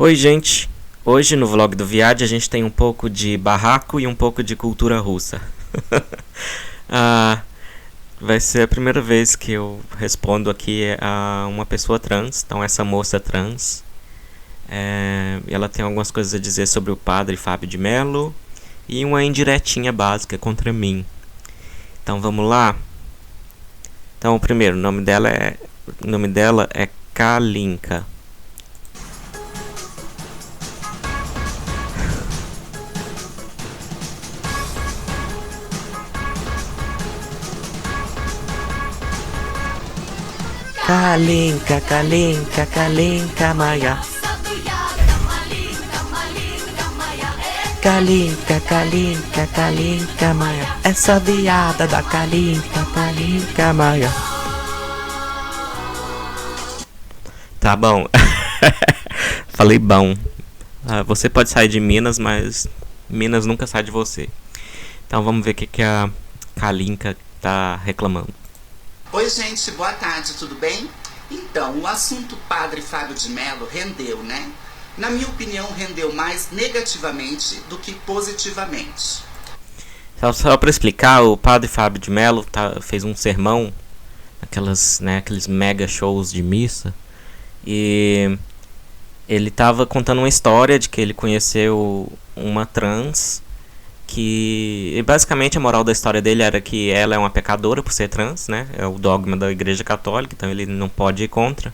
Oi, gente! Hoje no vlog do Viad a gente tem um pouco de barraco e um pouco de cultura russa. Ah, vai ser a primeira vez que eu respondo aqui a uma pessoa trans, então essa moça trans. Ela tem algumas coisas a dizer sobre o padre Fábio de Mello e uma indiretinha básica contra mim. Então vamos lá? Então, primeiro, o nome dela é Kalinka. Kalinka, Kalinka, Kalinka Maia. Kalinka, Kalinka, Kalinka Maia. Essa viada da Kalinka, Kalinka Maia. Tá bom. Falei bom. Você pode sair de Minas, mas Minas nunca sai de você. Então vamos ver o que a Kalinka tá reclamando. Oi gente, boa tarde, tudo bem? Então, o assunto Padre Fábio de Mello rendeu, né? Na minha opinião, rendeu mais negativamente do que positivamente. Só para explicar, o Padre Fábio de Mello fez um sermão, aqueles mega shows de missa, e ele estava contando uma história de que ele conheceu uma trans, que basicamente a moral da história dele era que ela é uma pecadora por ser trans, né? É o dogma da Igreja Católica, então ele não pode ir contra.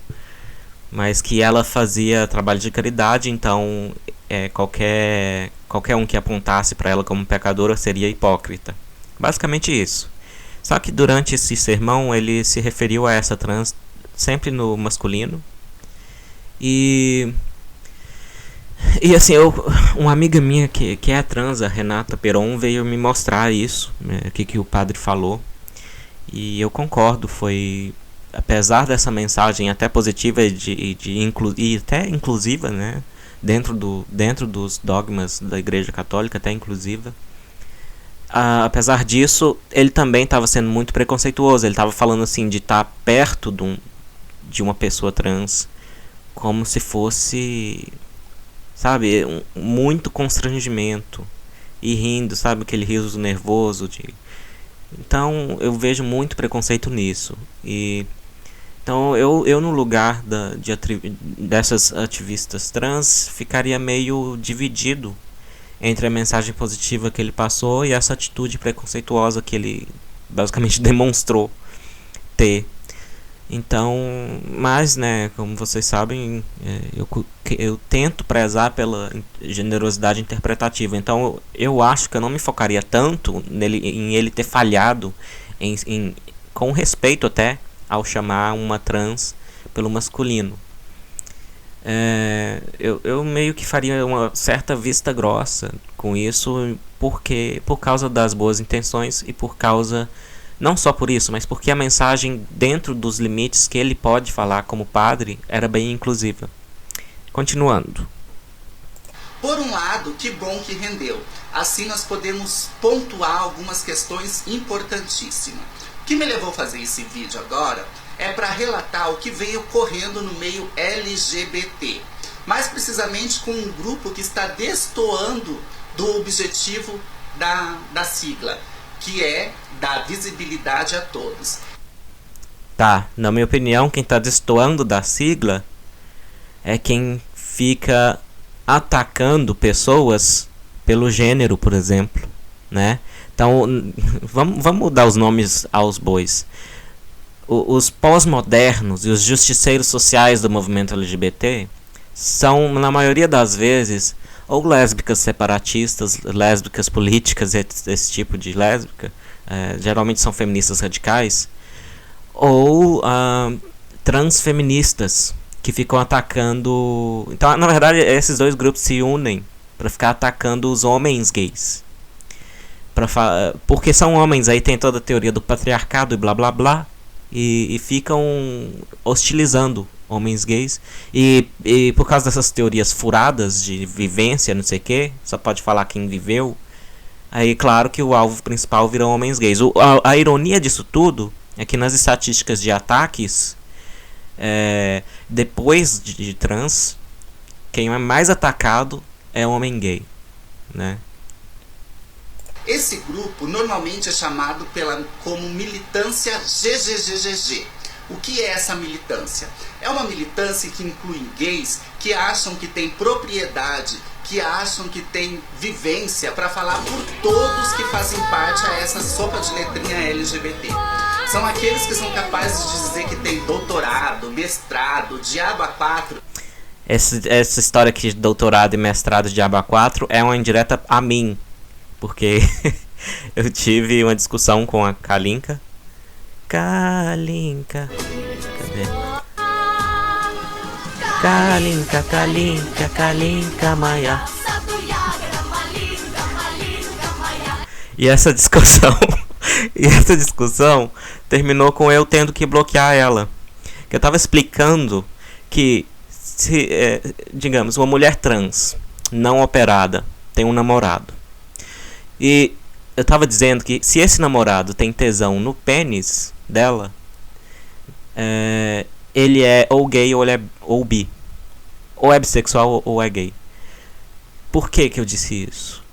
Mas que ela fazia trabalho de caridade, então qualquer um que apontasse para ela como pecadora seria hipócrita. Basicamente isso. Só que durante esse sermão ele se referiu a essa trans sempre no masculino. E assim, uma amiga minha que é trans, a Renata Peron, veio me mostrar isso, o que o padre falou. E eu concordo, apesar dessa mensagem até positiva e até inclusiva, né, dentro dos dogmas da Igreja Católica, até inclusiva, apesar disso, ele também estava sendo muito preconceituoso. Ele estava falando assim de estar perto de uma pessoa trans como se fosse, sabe, muito constrangimento, e rindo, sabe, aquele riso nervoso Então eu vejo muito preconceito nisso. Então eu no lugar dessas ativistas trans ficaria meio dividido entre a mensagem positiva que ele passou e essa atitude preconceituosa que ele basicamente demonstrou ter. Então, mas, né, como vocês sabem, eu tento prezar pela generosidade interpretativa. Então eu acho que eu não me focaria tanto em ele ter falhado com respeito até ao chamar uma trans pelo masculino. Eu meio que faria uma certa vista grossa com isso, por causa das boas intenções e por causa, não só por isso, mas porque a mensagem, dentro dos limites que ele pode falar como padre, era bem inclusiva. Continuando. Por um lado, que bom que rendeu. Assim nós podemos pontuar algumas questões importantíssimas. O que me levou a fazer esse vídeo agora é para relatar o que vem ocorrendo no meio LGBT. Mais precisamente com um grupo que está destoando do objetivo da sigla, que é dar visibilidade a todos. Tá, na minha opinião, quem está destoando da sigla é quem fica atacando pessoas pelo gênero, por exemplo, né? Então, vamos dar os nomes aos bois. Os pós-modernos e os justiceiros sociais do movimento LGBT são, na maioria das vezes, ou lésbicas separatistas, lésbicas políticas, esse tipo de lésbica, geralmente são feministas radicais, ou transfeministas, que ficam atacando. Então, na verdade, esses dois grupos se unem para ficar atacando os homens gays. Porque são homens, aí tem toda a teoria do patriarcado e blá blá blá, e ficam hostilizando homens gays, e por causa dessas teorias furadas de vivência, não sei o que, só pode falar quem viveu, aí claro que o alvo principal viram homens gays. A ironia disso tudo é que nas estatísticas de ataques, depois de trans, quem é mais atacado é o homem gay, né? Esse grupo normalmente é chamado como militância GGGGG. O que é essa militância? É uma militância que inclui gays que acham que tem propriedade, que acham que tem vivência para falar por todos que fazem parte a essa sopa de letrinha LGBT. São aqueles que são capazes de dizer que tem doutorado, mestrado, diabo a quatro. Essa história aqui de doutorado e mestrado diabo a quatro é uma indireta a mim, porque eu tive uma discussão com a Kalinka. Kalinka, cadê? Kalinka, Kalinka, Kalinka, Maia. E essa discussão terminou com eu tendo que bloquear ela. Que eu tava explicando que se, digamos, uma mulher trans não operada tem um namorado. E eu tava dizendo que se esse namorado tem tesão no pênis dela, ele é ou gay ou ele é ou bi, ou é bissexual ou é gay. Por que eu disse isso?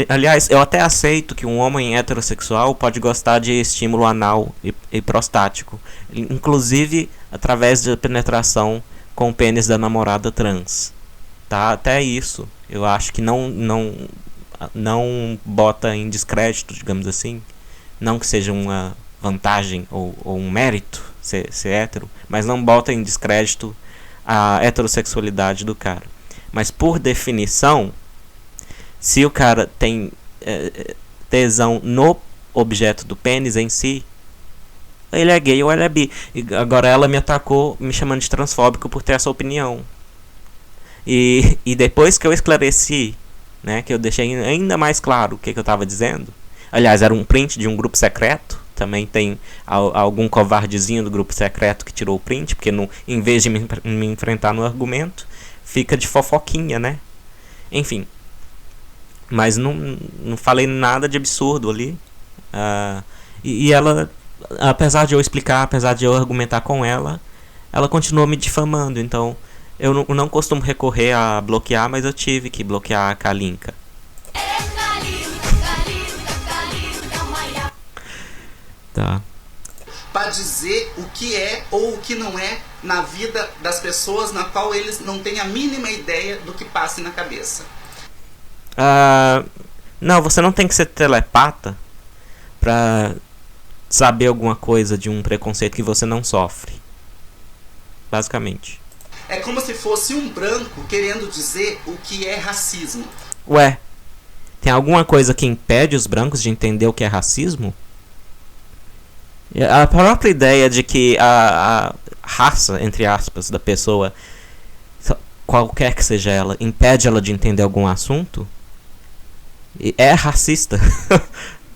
Aliás, eu até aceito que um homem heterossexual pode gostar de estímulo anal e prostático, inclusive através da penetração com o pênis da namorada trans, tá? Até isso eu acho que não bota em descrédito, digamos assim. Não que seja uma vantagem ou um mérito ser hétero, mas não bota em descrédito a heterossexualidade do cara. Mas por definição, se o cara tem tesão no objeto do pênis em si, ele é gay ou ele é bi. E agora ela me atacou me chamando de transfóbico por ter essa opinião. E depois que eu esclareci, né, que eu deixei ainda mais claro o que eu estava dizendo. Aliás, era um print de um grupo secreto. Também tem algum covardezinho do grupo secreto que tirou o print, porque em vez de me enfrentar no argumento, fica de fofoquinha, né? Enfim. Mas não falei nada de absurdo ali. E ela, apesar de eu explicar, apesar de eu argumentar com ela, ela continuou me difamando. Então, eu não costumo recorrer a bloquear, mas eu tive que bloquear a Kalinka. Tá. Para dizer o que é ou o que não é na vida das pessoas na qual eles não têm a mínima ideia do que passa na cabeça. Não, você não tem que ser telepata pra saber alguma coisa de um preconceito que você não sofre. Basicamente. É como se fosse um branco querendo dizer o que é racismo. Ué, tem alguma coisa que impede os brancos de entender o que é racismo? A própria ideia de que a raça, entre aspas, da pessoa, qualquer que seja ela, impede ela de entender algum assunto, é racista,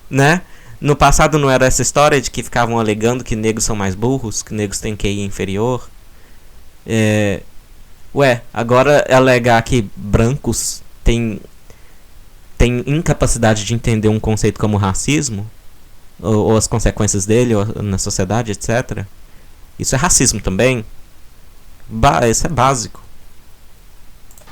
né? No passado não era essa história de que ficavam alegando que negros são mais burros, que negros têm QI inferior. Agora alegar que brancos têm incapacidade de entender um conceito como racismo, ou as consequências dele ou na sociedade, etc. Isso é racismo também. Isso é básico.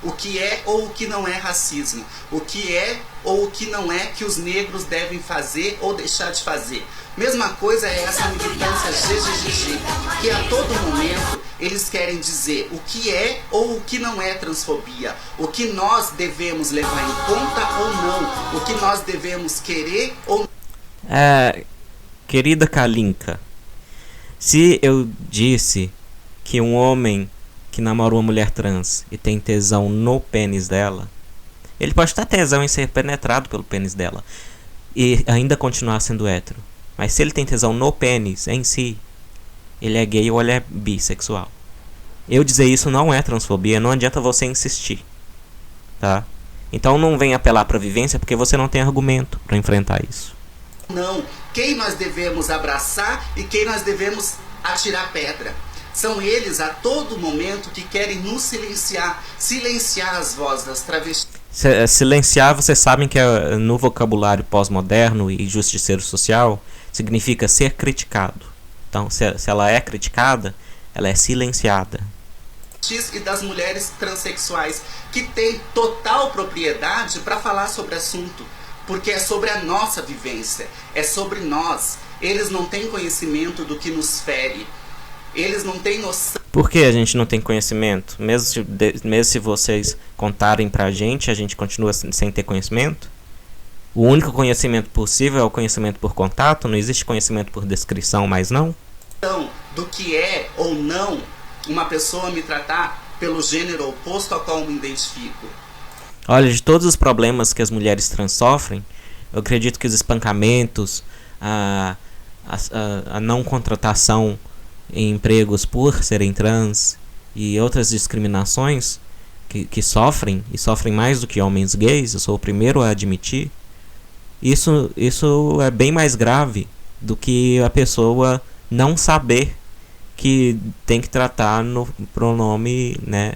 O que é ou o que não é racismo? O que é ou o que não é que os negros devem fazer ou deixar de fazer? Mesma coisa é essa militância GGGG, que a todo momento eles querem dizer o que é ou o que não é transfobia, o que nós devemos levar em conta ou não, o que nós devemos querer ou não. Querida Kalinka, se eu disse que um homem que namora uma mulher trans e tem tesão no pênis dela, ele pode ter tesão em ser penetrado pelo pênis dela e ainda continuar sendo hétero. Mas se ele tem tesão no pênis em si, ele é gay ou ele é bissexual. Eu dizer isso não é transfobia, não adianta você insistir, tá? Então não venha apelar pra vivência, porque você não tem argumento pra enfrentar isso. Não, quem nós devemos abraçar e quem nós devemos atirar pedra. São eles a todo momento que querem nos silenciar as vozes das travestis. Silenciar, vocês sabem que no vocabulário pós-moderno e justiceiro social significa ser criticado. Então, se ela é criticada, ela é silenciada. travestis e das mulheres transexuais, que têm total propriedade para falar sobre o assunto, porque é sobre a nossa vivência, é sobre nós. Eles não têm conhecimento do que nos fere, eles não têm noção. Por que a gente não tem conhecimento? Mesmo se vocês contarem pra gente, a gente continua sem ter conhecimento? O único conhecimento possível é o conhecimento por contato? Não existe conhecimento por descrição mais não? Do que é ou não uma pessoa me tratar pelo gênero oposto ao qual me identifico. Olha, de todos os problemas que as mulheres trans sofrem, eu acredito que os espancamentos, a não contratação em empregos por serem trans e outras discriminações que sofrem, e sofrem mais do que homens gays, eu sou o primeiro a admitir, isso é bem mais grave do que a pessoa não saber que tem que tratar no pronome, né,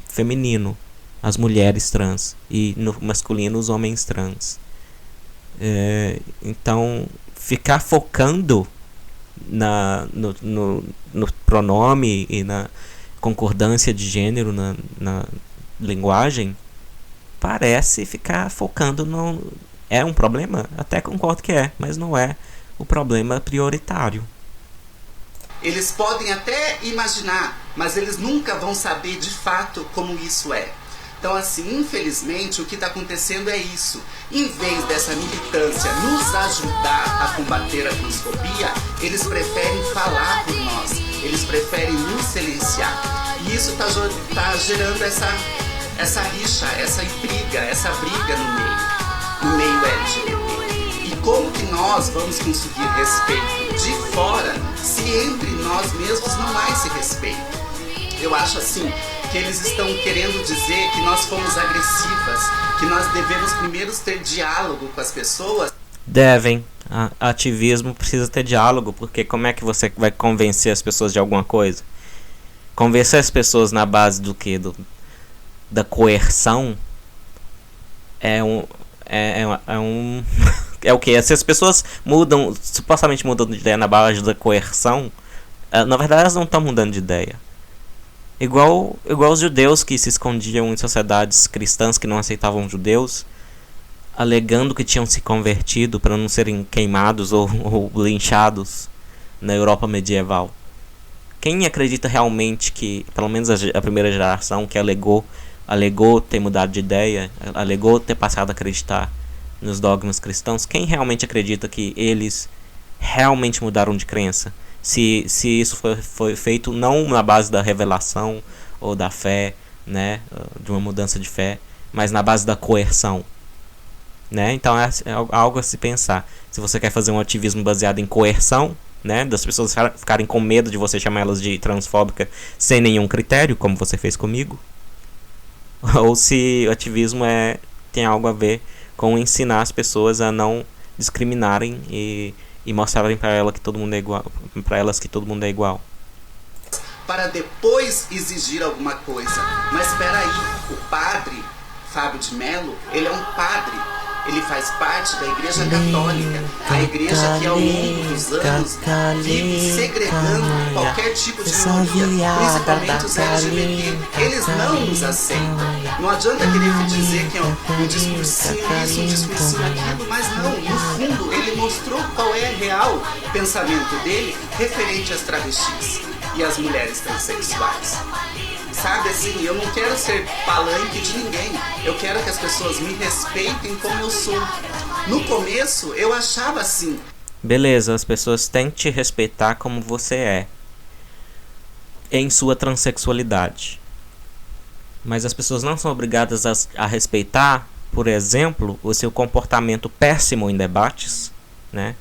feminino as mulheres trans e no masculino os homens trans. Então, ficar focando no pronome e na concordância de gênero na linguagem parece ficar focando no... É um problema? Até concordo que é, mas não é o problema prioritário. Eles podem até imaginar, mas eles nunca vão saber de fato como isso é. Então, assim, infelizmente, o que está acontecendo é isso. Em vez dessa militância nos ajudar a combater a transfobia, eles preferem falar por nós, eles preferem nos silenciar. E isso está gerando essa rixa, essa briga no meio LGBT. E como que nós vamos conseguir respeito de fora se entre nós mesmos não há esse respeito? Eu acho assim que eles estão querendo dizer que nós fomos agressivas, que nós devemos primeiro ter diálogo com as pessoas. Devem. Ativismo precisa ter diálogo, porque como é que você vai convencer as pessoas de alguma coisa? Convencer as pessoas na base do quê? Da coerção é o que? Se as pessoas supostamente mudam de ideia na base da coerção, na verdade elas não estão mudando de ideia. Igual os judeus que se escondiam em sociedades cristãs que não aceitavam judeus, alegando que tinham se convertido para não serem queimados ou linchados na Europa medieval. Quem acredita realmente que, pelo menos a primeira geração que alegou ter mudado de ideia, alegou ter passado a acreditar nos dogmas cristãos, quem realmente acredita que eles realmente mudaram de crença? Se isso foi feito não na base da revelação ou da fé, né, de uma mudança de fé, mas na base da coerção, né? Então é algo a se pensar. Se você quer fazer um ativismo baseado em coerção, né, das pessoas ficarem com medo de você chamar elas de transfóbica sem nenhum critério, como você fez comigo, ou se o ativismo tem algo a ver com ensinar as pessoas a não discriminarem e mostrarem para elas que todo mundo é igual. Para depois exigir alguma coisa. Mas espera aí, o padre Fábio de Mello, ele é um padre. Ele faz parte da Igreja Católica, a igreja que ao longo dos anos vive segregando qualquer tipo de minoria, principalmente os LGBT. Eles não nos aceitam. Não adianta querer dizer que é um discursinho isso, um discursinho aquilo, mas não, no fundo ele mostrou qual é o real pensamento dele referente às travestis e às mulheres transexuais. Sabe, assim, eu não quero ser palanque de ninguém. Eu quero que as pessoas me respeitem como eu sou. No começo, eu achava assim. Beleza, as pessoas têm que te respeitar como você é, em sua transexualidade. Mas as pessoas não são obrigadas a respeitar, por exemplo, o seu comportamento péssimo em debates, né?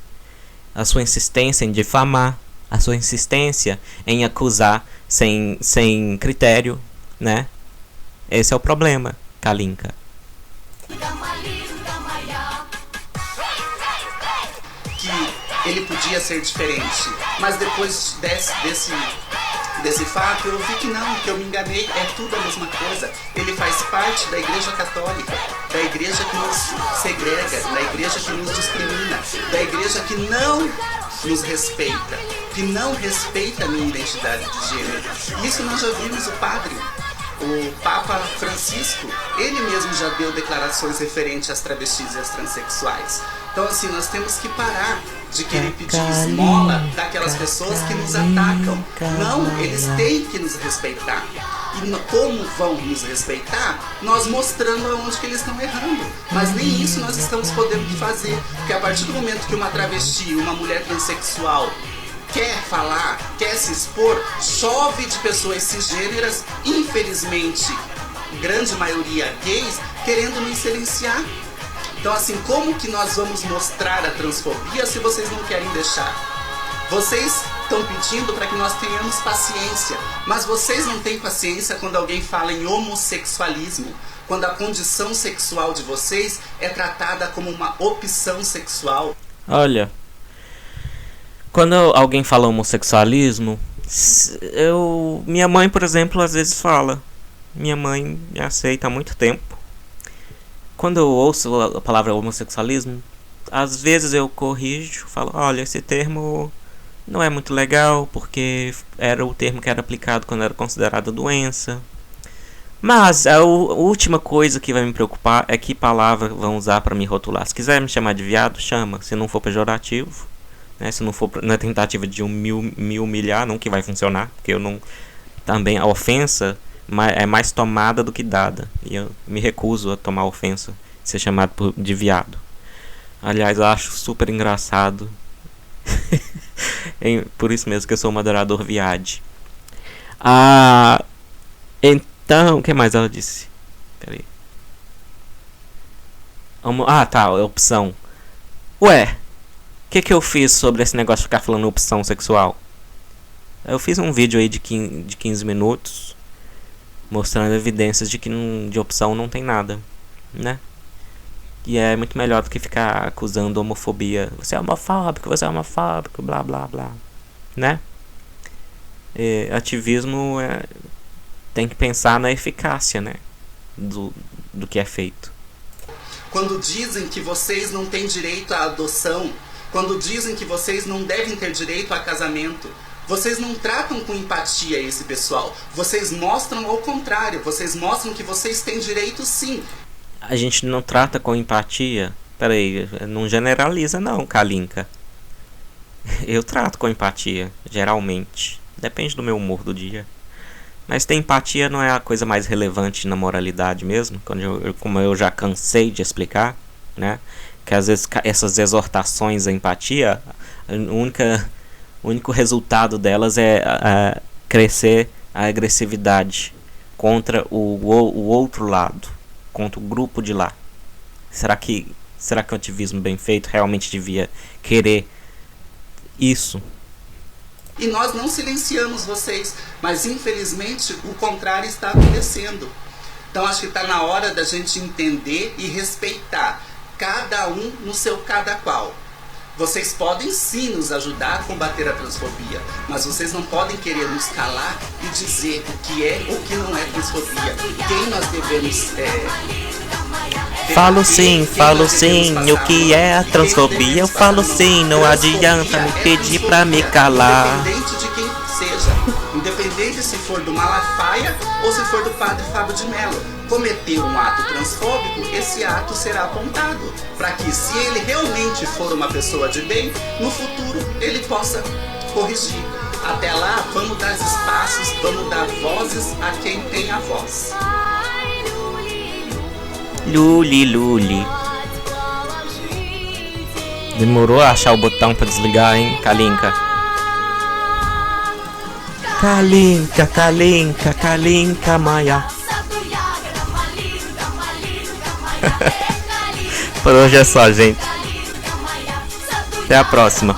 A sua insistência em difamar, a sua insistência em acusar sem critério, né? Esse é o problema, Kalinka. Que ele podia ser diferente, mas depois desse fato eu vi que não, que eu me enganei, é tudo a mesma coisa. Ele faz parte da Igreja Católica, da igreja que nos segrega, da igreja que nos discrimina, da igreja que não nos respeita, que não respeita a minha identidade de gênero. Isso nós já vimos o padre O Papa Francisco, ele mesmo já deu declarações referentes às travestis e às transexuais. Então, assim, nós temos que parar de querer pedir esmola daquelas pessoas que nos atacam. Não, eles têm que nos respeitar. E como vão nos respeitar? Nós mostrando aonde que eles estão errando. Mas nem isso nós estamos podendo fazer. Porque a partir do momento que uma travesti, uma mulher transexual quer falar, quer se expor, chove de pessoas cisgêneras, infelizmente, grande maioria gays, querendo nos silenciar. Então, assim, como que nós vamos mostrar a transfobia se vocês não querem deixar? Vocês estão pedindo para que nós tenhamos paciência, mas vocês não têm paciência quando alguém fala em homossexualismo, quando a condição sexual de vocês é tratada como uma opção sexual. Olha, quando alguém fala homossexualismo, minha mãe, por exemplo, às vezes fala. Minha mãe me aceita há muito tempo. Quando eu ouço a palavra homossexualismo, às vezes eu corrijo, falo, olha, esse termo não é muito legal, porque era o termo que era aplicado quando era considerada doença. Mas a última coisa que vai me preocupar é que palavra vão usar para me rotular. Se quiser me chamar de viado, chama. Se não for pejorativo, né? Se não for na tentativa de me humilhar, não que vai funcionar, porque eu não... Também a ofensa é mais tomada do que dada. E eu me recuso a tomar ofensa de ser chamado de viado. Aliás, eu acho super engraçado. Por isso mesmo que eu sou o moderador viade. Então, o que mais ela disse? Peraí. Tá, opção. Ué, o que eu fiz sobre esse negócio de ficar falando opção sexual? Eu fiz um vídeo aí de 15 minutos mostrando evidências de que de opção não tem nada, né? E é muito melhor do que ficar acusando homofobia. Você é homofóbico, blá blá blá, né? Ativismo tem que pensar na eficácia, né? Do que é feito. Quando dizem que vocês não têm direito à adoção, quando dizem que vocês não devem ter direito a casamento, vocês não tratam com empatia esse pessoal. Vocês mostram ao contrário. Vocês mostram que vocês têm direito sim. A gente não trata com empatia? Peraí, não generaliza não, Kalinka. Eu trato com empatia, geralmente. Depende do meu humor do dia. Mas ter empatia não é a coisa mais relevante na moralidade mesmo? Como eu já cansei de explicar, né? Que às vezes essas exortações à empatia, o único resultado delas é crescer a agressividade contra o outro lado, contra o grupo de lá. Será que o ativismo bem feito realmente devia querer isso? E nós não silenciamos vocês, mas infelizmente o contrário está acontecendo. Então acho que está na hora da gente entender e respeitar cada um no seu cada qual. Vocês podem sim nos ajudar a combater a transfobia, mas vocês não podem querer nos calar e dizer o que é ou o que não é transfobia. Quem nós devemos Falo sim, o que é a transfobia eu falo sim, não adianta me pedir pra me calar. Independente de quem seja, independente se for do Malafaia ou se for do Padre Fábio de Mello, cometer um ato transfóbico, esse ato será apontado, para que se ele realmente for uma pessoa de bem, no futuro ele possa corrigir. Até lá, vamos dar espaços, vamos dar vozes a quem tem a voz. Luli. Demorou a achar o botão pra desligar, hein, Kalinka? Kalinka, Maia. Por hoje é só, gente. Até a próxima.